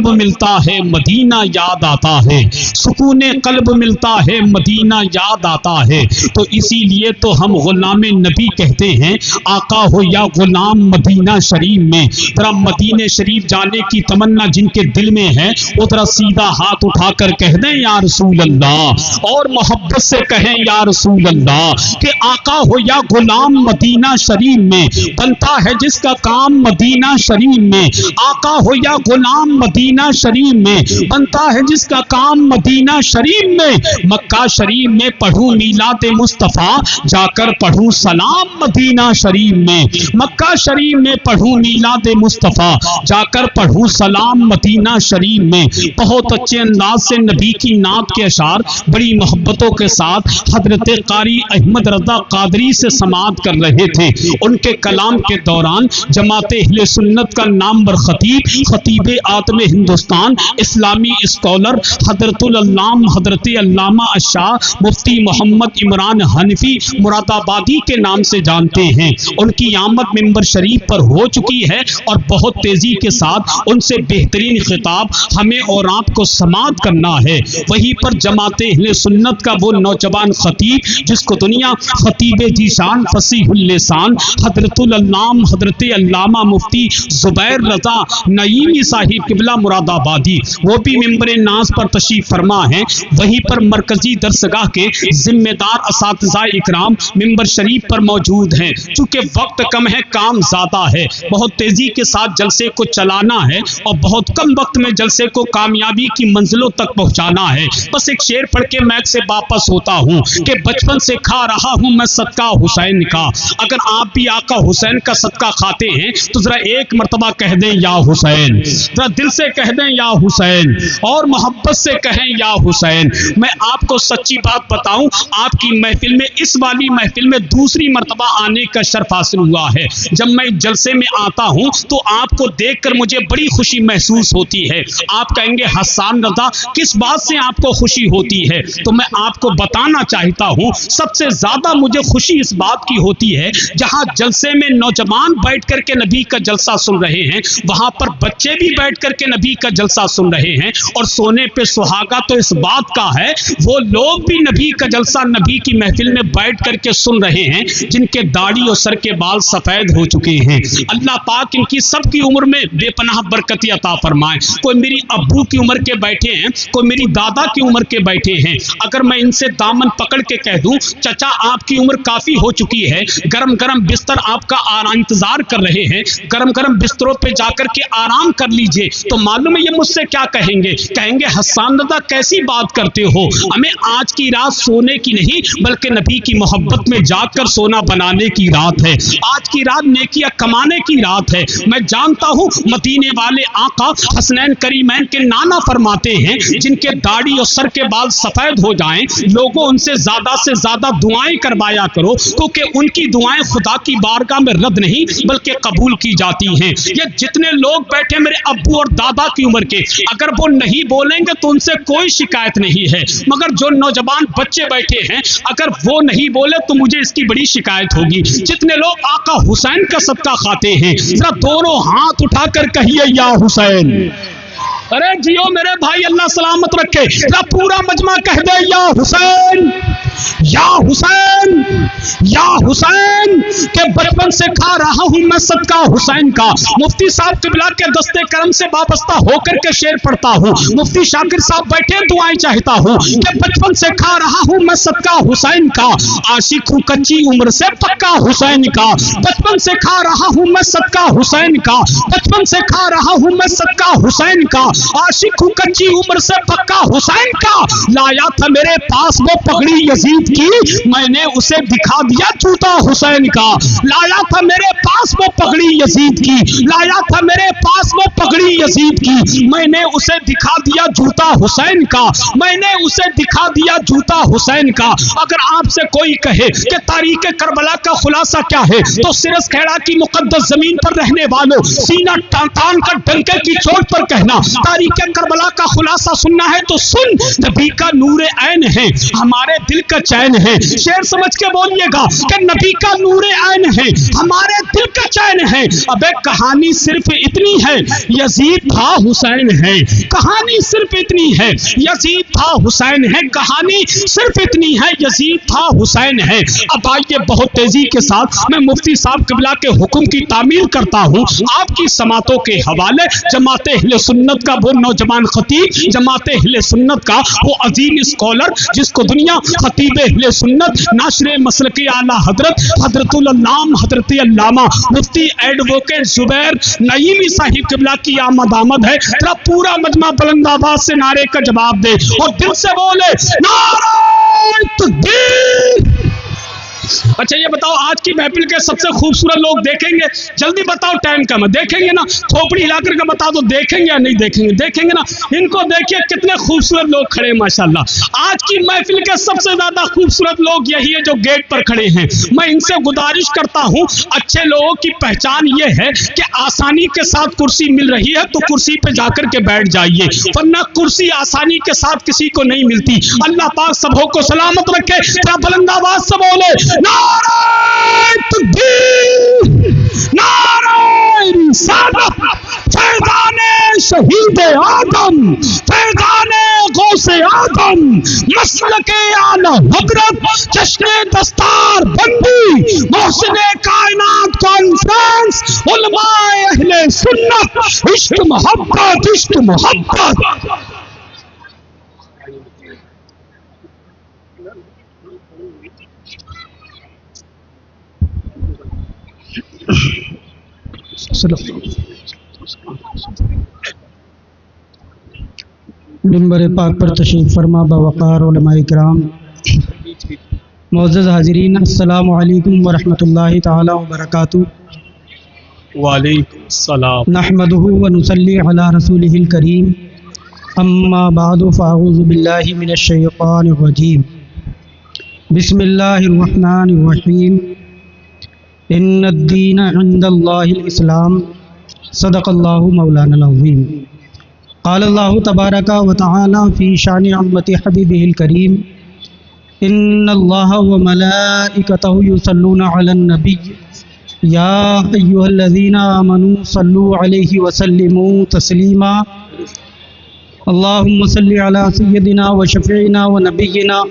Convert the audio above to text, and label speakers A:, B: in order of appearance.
A: قلب ملتا ہے مدینہ یاد آتا ہے، سکون قلب ملتا ہے مدینہ یاد آتا ہے۔ تو اسی لیے تو ہم غلام نبی کہتے ہیں، آقا ہو یا غلام مدینہ شریف میں۔ ذرا مدینہ شریف جانے کی تمنا جن کے دل میں ہے وہ ذرا سیدھا ہاتھ اٹھا کر کہہ دیں یا رسول اللہ، اور محبت سے کہیں یا رسول اللہ کہ آقا ہو یا غلام مدینہ شریف میں، بنتا ہے جس کا کام مدینہ شریف میں۔ آقا ہو یا غلام مدینہ شریف میں، بنتا ہے جس کا کام مدینہ شریف میں۔ مکہ شریف میں پڑھوں میلاد مصطفیٰ، جا کر پڑھوں سلام مدینہ شریف میں۔ مکہ شریف میں پڑھوں میلاد مصطفیٰ، جا کر پڑھوں سلام مدینہ شریف میں۔ بہت اچھے انداز سے نبی کی نعت کے اشعار بڑی محبتوں کے ساتھ حضرت قاری احمد رضا قادری سے سماعت کر رہے تھے۔ ان کے کلام کے دوران جماعت اہل سنت کا نامور خطیب، خطیب اعظم ہندوستان، اسلامی اسکالر حضرت العلامہ حضرت علامہ الشاہ مفتی محمد عمران حنفی مراد آبادی کے نام سے جانتے ہیں، ان کی آمد ممبر شریف پر ہو چکی ہے اور بہت تیزی کے ساتھ ان سے بہترین خطاب ہمیں اور آپ کو سماعت کرنا ہے۔ وہیں پر جماعت اہل سنت کا وہ نوجوان خطیب جس کو دنیا خطیب ذیشان فصیح اللسان حضرت العلامہ حضرت علامہ مفتی زبیر رضا نعیمی صاحب قبلہ مراد آبادی، وہ بھی ممبر ناز پر تشریف فرما ہیں۔ وہیں پر مرکزی درسگاہ کے ذمہ دار اساتذہ اکرام ممبر شریف پر موجود ہیں۔ چونکہ وقت کم ہے، کام زیادہ ہے، بہت تیزی کے ساتھ جلسے کو چلانا ہے اور بہت کم وقت میں جلسے کو کامیابی کی منزلوں تک پہنچانا ہے۔ بس ایک شعر پڑھ کے میں سے واپس ہوتا ہوں کہ بچپن سے کھا رہا ہوں میں صدقہ حسین کا۔ اگر آپ بھی آقا حسین کا صدقہ کھاتے ہیں تو ذرا ایک مرتبہ کہہ دیں یا حسین، ذرا دل سے کہہ دیں یا حسین، اور محبت سے کہیں یا حسین۔ میں آپ کو سچی بات بتاؤں، آپ کی محفل میں، اس والی محفل میں دوسری مرتبہ آنے کا شرف حاصل ہوا ہے۔ جب میں جلسے میں آتا ہوں تو آپ کو دیکھ کر مجھے بڑی خوشی محسوس ہوتی ہے۔ آپ کہیں گے حسان رضا کس بات سے آپ کو خوشی ہوتی ہے؟ تو میں آپ کو بتانا چاہتا ہوں، سب سے زیادہ مجھے خوشی اس بات کی ہوتی ہے جہاں جلسے میں نوجوان بیٹھ کر کے نبی کا جلسہ سن رہے ہیں، وہاں پر بچے بھی بیٹھ کر کے نبی کا جلسہ سن رہے ہیں، اور سونے پہ سہاگا تو اس بات کا ہے وہ لوگ بھی نبی کا جلسہ نبی کی محفل میں بیٹھ کر کے سن رہے ہیں جن کے داڑھی اور سر کے بال سفید ہو چکے ہیں۔ اللہ پاک ان کی سب کی عمر میں بے پناہ برکتی عطا فرمائے۔ کوئی میری ابو کی عمر کے بیٹھے ہیں، کوئی میری دادا کی عمر کے بیٹھے ہیں۔ اگر میں ان سے دامن پکڑ کے کہہ دوں چچا آپ کی عمر کافی ہو چکی ہے، گرم گرم بستر آپ کا انتظار کر رہے ہیں، گرم گرم بستروں پہ جا کر کے آرام کر لیجئے، تو معلوم ہے یہ مجھ سے کیا کہیں گے؟ کہیں گے حسان رضا کیسی بات کرتے ہو، ہمیں آج کی رات سونے کی نہیں بلکہ نبی کی محبت میں جاگ کر سونا بنانے کی رات ہے، آج کی رات نیکیاں کمانے کی رات ہے۔ میں جانتا ہوں مدینے والے آقا حسنین کریمین کے نانا فرماتے ہیں جن کے داڑھی اور سر کے بال سفید ہو جائیں لوگوں ان سے زیادہ دعائیں کروایا کرو، کیونکہ ان کی دعائیں خدا کی بارگاہ میں رد نہیں بلکہ قبول کی جاتی ہیں۔ یہ جتنے لوگ بیٹھے میرے ابو اور دادا کی عمر کے، اگر وہ نہیں بولیں گے تو ان سے کوئی شکایت نہیں ہے، مگر جو نوجوان بچے بیٹھے ہیں اگر وہ نہیں بولے تو مجھے اس کی بڑی شکایت ہوگی۔ جتنے لوگ آقا حسین کا صدقہ کھاتے ہیں ذرا دونوں ہاتھ اٹھا کر کہیے یا حسین۔ ارے جیو میرے بھائی، اللہ سلامت رکھے۔ ذرا پورا مجمع کہہ دے یا حسین، یا حسین، یا حسین، کہ بچپن سے کھا رہا ہوں میں صدقہ حسین کا۔ مفتی صاحب قبلہ کے دستے کرم سے وابستہ ہو کر کے شعر پڑھتا ہوں، مفتی شاکر صاحب بیٹھے دعائیں چاہتا ہوں کہ بچپن سے کھا رہا ہوں میں صدقہ حسین کا، عاشق ہوں کچی عمر سے پکا حسین کا، بچپن سے کھا رہا ہوں میں صدقہ حسین کا، بچپن سے کھا رہا ہوں میں صدقہ حسین کا، عاشق ہوں کچی عمر سے پکا حسین کا۔ لایا تھا میرے پاس وہ پگڑی یزید کی، میں نے اسے دکھا دیا جوتا حسین کا۔ لایا تھا میرے پاس وہ پگڑی یزید کی، لایا تھا میرے پاس وہ پگڑی یزید کی، میں نے اسے دکھا دیا جوتا حسین کا، میں نے اسے دکھا دیا جوتا حسین کا۔ اگر آپ سے کوئی کہے کہ تاریخ کربلا کا خلاصہ کیا ہے تو سرس کھیڑا کی مقدس زمین پر رہنے والوں سینہ تان کر ڈنکے کی چوٹ پر کہنا تاریخ کربلا کا خلاصہ سننا ہے تو سن، نبی کا نور عین ہے، ہمارے دل کا کا چین ہے. شعر سمجھ کے بولیے گا کہ نبی کا نور عین ہے, ہمارے دل کا چین ہے. ابے کہانی صرف اتنی ہے, یزید تھا حسین ہے. کہانی صرف اتنی ہے, یزید تھا حسین ہے. کہانی صرف اتنی ہے, یزید تھا حسین ہے. اب آئیے بہت تیزی کے ساتھ میں مفتی صاحب قبلہ کے حکم کی تعمیل کرتا ہوں آپ کی سماعتوں کے حوالے. جماعت اہل سنت کا وہ نوجوان خطیب, جماعت اہل سنت کا وہ عظیم اسکالر جس کو دنیا خطیب اہل سنت ناشر مسلکی اعلیٰ حضرت العلام حضرت علامہ مفتی ایڈوکیٹ زبیر نعیمی صاحب قبلہ کی آمد ہے. ترا پورا مجمع بلند آواز سے نعرے کا جواب دے اور دل سے بولے نعرہ تکبیر. اچھا یہ بتاؤ آج کی محفل کے سب سے خوبصورت لوگ دیکھیں گے؟ جلدی بتاؤ, ٹائم کم ہے. دیکھیں گے نا؟ کھوپڑی ہلا کر کے بتا دو دیکھیں گے یا نہیں دیکھیں گے؟ دیکھیں گے نا. ان کو دیکھیے کتنے خوبصورت لوگ کھڑے ہیں ماشاءاللہ. آج کی محفل کے سب سے زیادہ خوبصورت لوگ یہی ہے جو گیٹ پر کھڑے ہیں. میں ان سے گزارش کرتا ہوں, اچھے لوگوں کی پہچان یہ ہے کہ آسانی کے ساتھ کرسی مل رہی ہے تو کرسی پہ جا کر کے بیٹھ جائیے, ورنہ کرسی آسانی کے ساتھ کسی کو نہیں ملتی. اللہ پاک سبوں کو سلامت رکھے. ذرا بلند آواز سے بولے نعرہ تکبیر, نعرہ رسالت. فیضان شہید آدم, فیضان غوث آدم, مسلک اعلی حضرت, جشن دستار بندی, محسن کائنات کانفرنس, علماء اہل سنت. عشق محبت, عشق محبت.
B: منبر پاک پر تشریف فرما باوقار علماء کرام, معزز حاضرین, السلام علیکم ورحمۃ اللہ تعالی وبرکاتہ.
A: وعلیکم السلام.
B: نحمده ونصلی علی رسولہ الکریم, اما بعد فاعوذ باللہ من الشیطان الرجیم. بسم اللہ الرحمن الرحیم. ان الدین عند اللہ الاسلام. صدق اللہ مولانا العظیم. قال اللہ تبارک و تعالی فی شان امت حبیبہ الکریم, ان اللہ وملائکتہ یصلون علی النبی یا ایہا الذین آمنوا صلوا علیہ وسلموا تسلیما. اللہم صل علی سیدنا و شفیعنا و نبینا